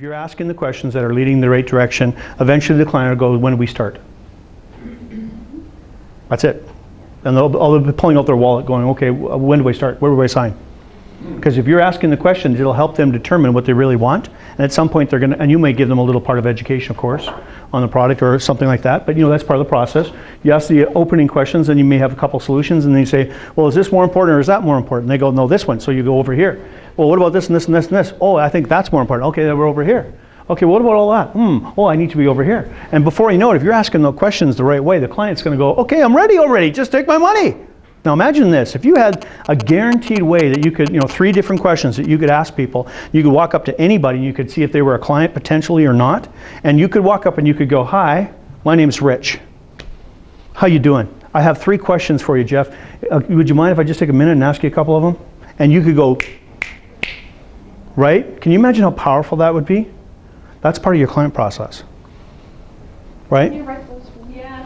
you're asking the questions that are leading the right direction, eventually the client will go, when do we start? That's it. And they'll be pulling out their wallet going, okay, when do I start? Where do I sign? Because if you're asking the questions, it'll help them determine what they really want. And at some point they're going to, and you may give them a little part of education, of course, on the product or something like that. But that's part of the process. You ask the opening questions and you may have a couple solutions and then you say, well, is this more important or is that more important? And they go, no, this one. So you go over here. Well, what about this and this and this and this? Oh, I think that's more important. Okay, then we're over here. Okay, what about all that? Oh, I need to be over here. And before you know it, if you're asking the questions the right way, the client's going to go, okay, I'm ready already. Just take my money. Now imagine this, if you had a guaranteed way that you could, 3 different questions that you could ask people, you could walk up to anybody and you could see if they were a client potentially or not, and you could walk up and you could go, hi, my name's Rich. How you doing? I have 3 questions for you, Jeff. Would you mind if I just take a minute and ask you a couple of them? And you could go, right? Can you imagine how powerful that would be? That's part of your client process, right? Can you write those? Yeah.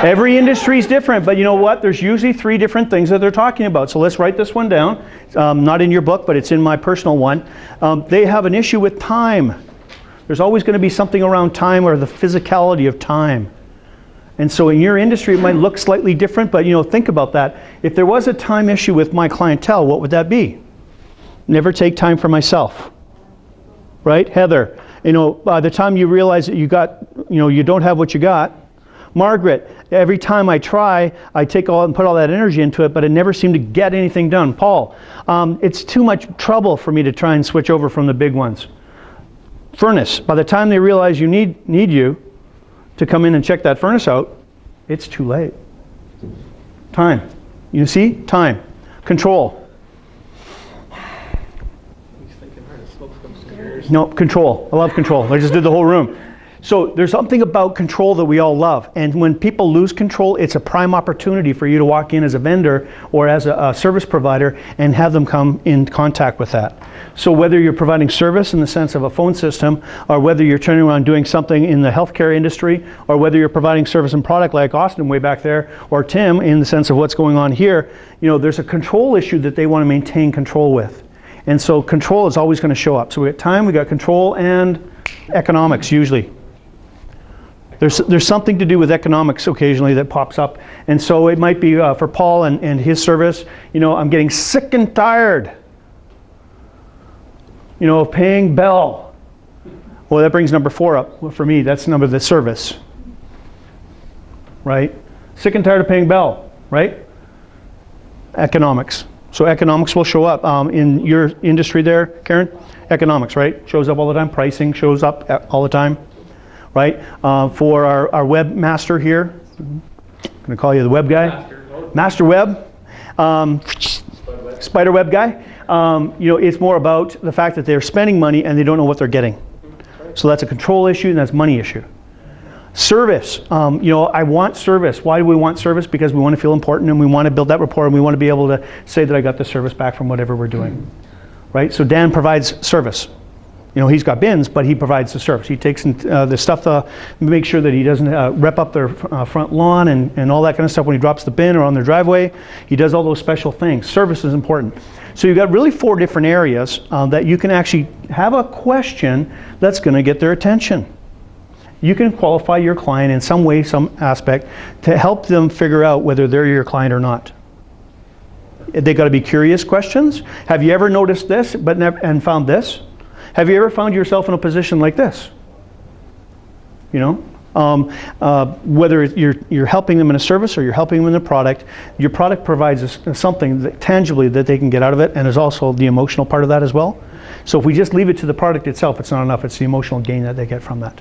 Every industry is different, but you know what? There's usually 3 different things that they're talking about. So let's write this one down. Not in your book, but it's in my personal one. They have an issue with time. There's always going to be something around time or the physicality of time. And so in your industry, it might look slightly different, but think about that. If there was a time issue with my clientele, what would that be? Never take time for myself. Right? Heather, by the time you realize that you don't have what you got. Margaret, every time I try, I take all and put all that energy into it, but I never seem to get anything done. Paul, it's too much trouble for me to try and switch over from the big ones. Furnace, by the time they realize you need you to come in and check that furnace out, it's too late. Time. You see? Time. Control. No, control. I love control. I just did the whole room. So there's something about control that we all love. And when people lose control, it's a prime opportunity for you to walk in as a vendor or as a service provider and have them come in contact with that. So whether you're providing service in the sense of a phone system, or whether you're turning around doing something in the healthcare industry, or whether you're providing service and product like Austin way back there, or Tim in the sense of what's going on here, there's a control issue that they want to maintain control with. And so control is always going to show up. So we got time, we got control, and economics usually. There's something to do with economics occasionally that pops up. And so it might be for Paul and his service, I'm getting sick and tired, of paying Bell. Well, that brings number 4 up. Well, for me, that's number the service, right? Sick and tired of paying Bell, right? Economics. So economics will show up in your industry there, Karen. Economics, right? Shows up all the time. Pricing shows up all the time, right? For our webmaster here, I'm going to call you the web guy. Master Web. Spider Web guy. It's more about the fact that they're spending money and they don't know what they're getting. So that's a control issue and that's money issue. Service, I want service. Why do we want service? Because we want to feel important and we want to build that rapport and we want to be able to say that I got the service back from whatever we're doing, right? So Dan provides service. He's got bins, but he provides the service. He takes the stuff to make sure that he doesn't rep up their front lawn and all that kind of stuff when he drops the bin or on their driveway. He does all those special things. Service is important. So you've got really 4 different areas that you can actually have a question that's going to get their attention. You can qualify your client in some way, some aspect, to help them figure out whether they're your client or not. They got to be curious questions. Have you ever noticed this and found this? Have you ever found yourself in a position like this? Whether you're helping them in a service or you're helping them in a product, your product provides something tangibly that they can get out of it, and there's also the emotional part of that as well. So if we just leave it to the product itself, it's not enough. It's the emotional gain that they get from that.